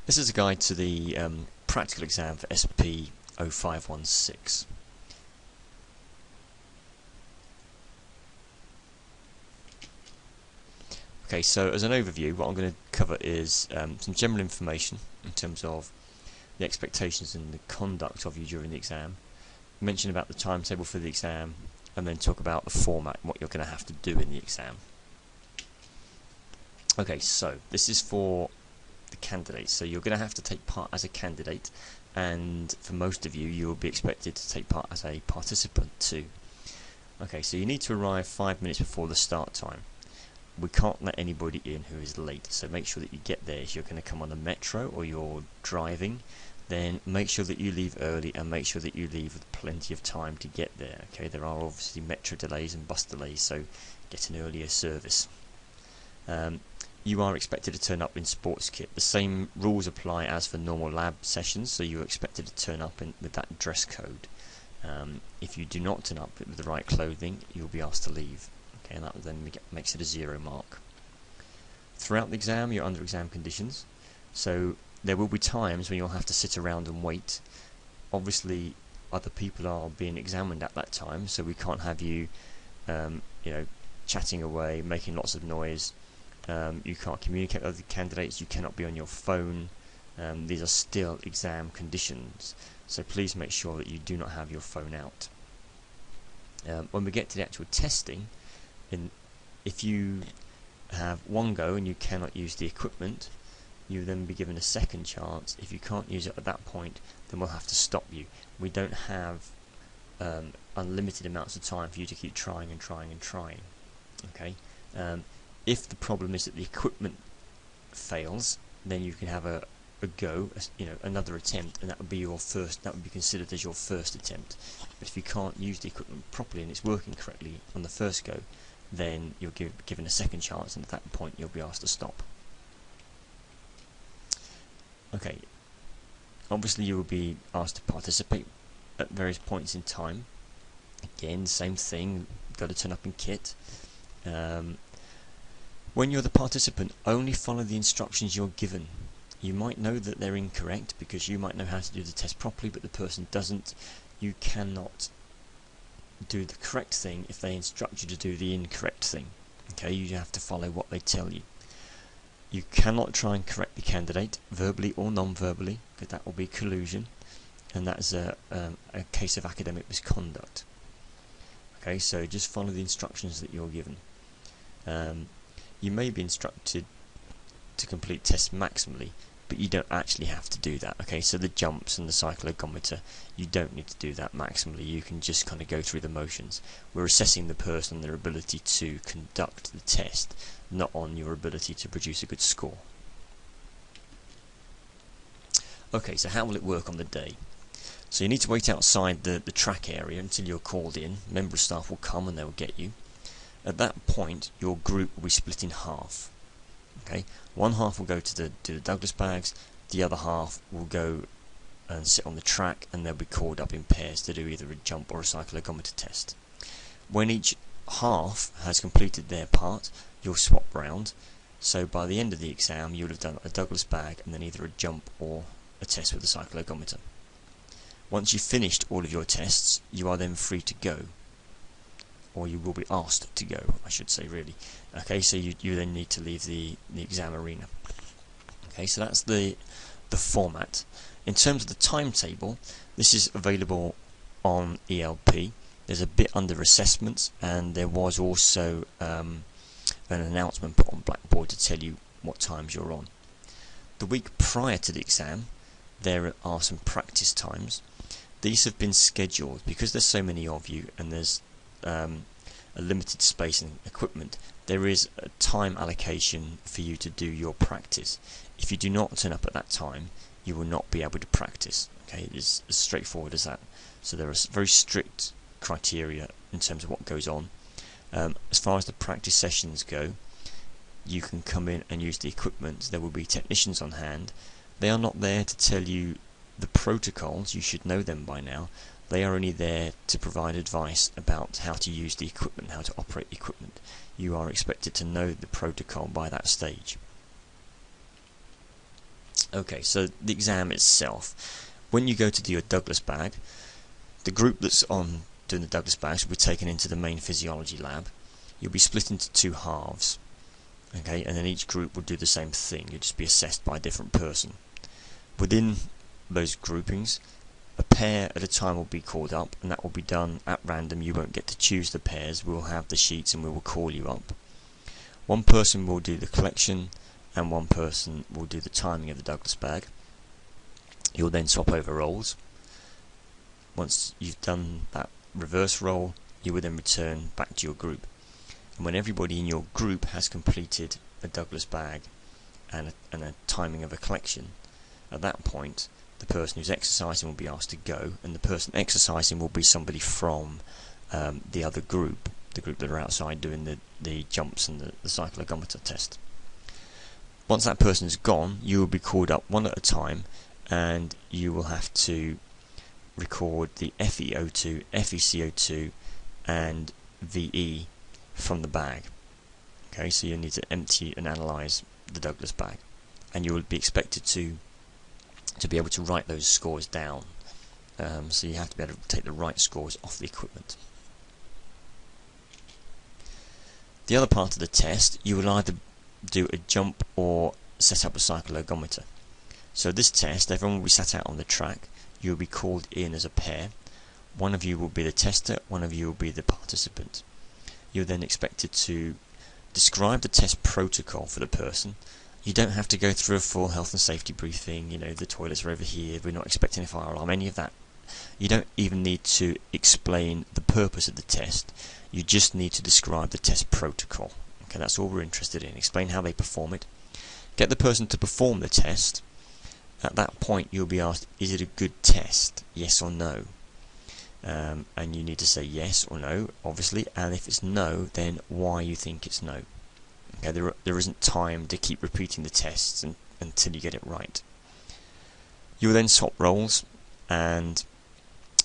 This is a guide to the practical exam for SP0516. Okay, so as an overview, what I'm going to cover is some general information in terms of the expectations and the conduct of you during the exam, mention about the timetable for the exam, and then talk about the format and what you're going to have to do in the exam. Okay, so this is for the candidates, so you're going to have to take part as a candidate, and for most of you, you will be expected to take part as a participant too. Okay, so you need to arrive 5 minutes before the start time. We can't let anybody in who is late, so make sure that you get there. If you're going to come on the metro or you're driving, then make sure that you leave early and make sure that you leave with plenty of time to get there. Okay, there are obviously metro delays and bus delays, so get an earlier service. You are expected to turn up in sports kit. The same rules apply as for normal lab sessions, so you're expected to turn up with that dress code. If you do not turn up with the right clothing, you'll be asked to leave. Okay, and that then makes it a 0 mark. Throughout the exam, you're under exam conditions, so there will be times when you'll have to sit around and wait. Obviously, other people are being examined at that time, so we can't have you, chatting away, making lots of noise. You can't communicate with other candidates. You cannot be on your phone. These are still exam conditions, so please make sure that you do not have your phone out. When we get to the actual testing, if you have one go and you cannot use the equipment, you then be given a second chance. If you can't use it at that point, then we'll have to stop you. We don't have unlimited amounts of time for you to keep trying and trying and trying. Okay. If the problem is that the equipment fails, then you can have a go, another attempt, and that would be your first. That would be considered as your first attempt. But if you can't use the equipment properly and it's working correctly on the first go, then you'll given a second chance, and at that point you'll be asked to stop. Okay. Obviously, you will be asked to participate at various points in time. Again, same thing. You've got to turn up in kit. When you're the participant, only follow the instructions you're given. You might know that they're incorrect because you might know how to do the test properly, but the person doesn't. You cannot do the correct thing if they instruct you to do the incorrect thing. Okay, you have to follow what they tell you. You cannot try and correct the candidate, verbally or non-verbally, because that will be collusion, and that is a case of academic misconduct. Okay, so just follow the instructions that you're given. You may be instructed to complete tests maximally, but you don't actually have to do that. Okay, so the jumps and the cyclogometer, you don't need to do that maximally. You can just kind of go through the motions. We're assessing the person and their ability to conduct the test, not on your ability to produce a good score. Okay, so how will it work on the day? So you need to wait outside the track area until you're called in. A member of staff will come and they'll get you. At that point, your group will be split in half. Okay, one half will go to the Douglas bags, the other half will go and sit on the track, and they'll be called up in pairs to do either a jump or a cyclogometer test. When each half has completed their part, you'll swap round. So by the end of the exam, you'll have done a Douglas bag and then either a jump or a test with a cyclogometer. Once you've finished all of your tests, you are then free to go. Or you will be asked to go, I should say, really. Okay, so you then need to leave the exam arena. Okay, so that's the format. In terms of the timetable, this is available on ELP. There's a bit under assessments, and there was also an announcement put on Blackboard to tell you what times you're on. The week prior to the exam, there are some practice times. These have been scheduled because there's so many of you, and there's a limited space and equipment. There is a time allocation for you to do your practice. If you do not turn up at that time, you will not be able to practice. Okay, it is as straightforward as that. So there are very strict criteria in terms of what goes on. As far as the practice sessions go, you can come in and use the equipment. There will be technicians on hand. They are not there to tell you the protocols. You should know them by now. They are only there to provide advice about how to use the equipment, how to operate the equipment. You are expected to know the protocol by that stage. Okay, so the exam itself, when you go to do your Douglas bag, the group that's on doing the Douglas bags will be taken into the main physiology lab. You'll be split into two halves, okay, and then each group will do the same thing. You'll just be assessed by a different person. Within those groupings, a pair at a time will be called up, and that will be done at random. You won't get to choose the pairs. We'll have the sheets and we will call you up. One person will do the collection and one person will do the timing of the Douglas bag. You'll then swap over roles. Once you've done that reverse role, you will then return back to your group. And when everybody in your group has completed a Douglas bag and a timing of a collection, at that point the person who's exercising will be asked to go, and the person exercising will be somebody from the other group, the group that are outside doing the jumps and the cycloergometer test. Once that person is gone, you will be called up one at a time, and you will have to record the FeO2, FeCO2 and VE from the bag. Okay, so you need to empty and analyse the Douglas bag, and you will be expected to be able to write those scores down. So you have to be able to take the right scores off the equipment. The other part of the test, you will either do a jump or set up a cycloergometer. So this test, everyone will be sat out on the track. You will be called in as a pair. One of you will be the tester, one of you will be the participant. You're then expected to describe the test protocol for the person. You don't have to go through a full health and safety briefing, the toilets are over here, we're not expecting a fire alarm, any of that. You don't even need to explain the purpose of the test. You just need to describe the test protocol. Okay, that's all we're interested in. Explain how they perform it. Get the person to perform the test. At that point you'll be asked, is it a good test? Yes or no? And you need to say yes or no, obviously, and if it's no, then why you think it's no. Okay, there isn't time to keep repeating the tests until you get it right. You will then swap roles, and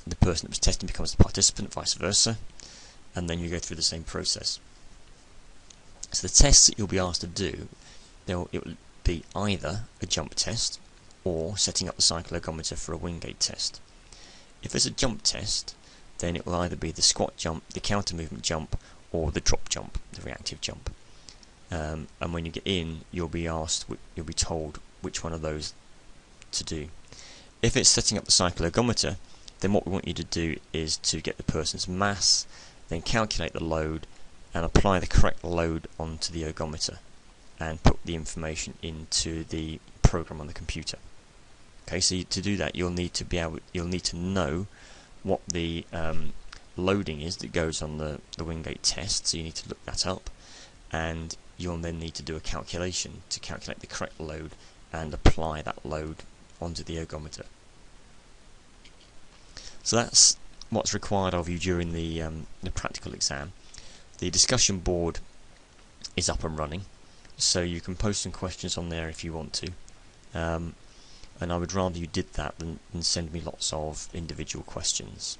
the person that was testing becomes the participant, vice versa, and then you go through the same process. So the tests that you'll be asked to do, it will be either a jump test or setting up the cycloergometer for a Wingate test. If it's a jump test, then it will either be the squat jump, the counter movement jump, or the drop jump, the reactive jump. And when you get in, you'll be told which one of those to do. If it's setting up the cycloergometer, then what we want you to do is to get the person's mass, then calculate the load, and apply the correct load onto the ergometer, and put the information into the program on the computer. Okay, so to do that, you'll need to know what the loading is that goes on the Wingate test. So you need to look that up, and you'll then need to do a calculation to calculate the correct load and apply that load onto the ergometer. So that's what's required of you during the practical exam. The discussion board is up and running, so you can post some questions on there if you want to. And I would rather you did that than send me lots of individual questions.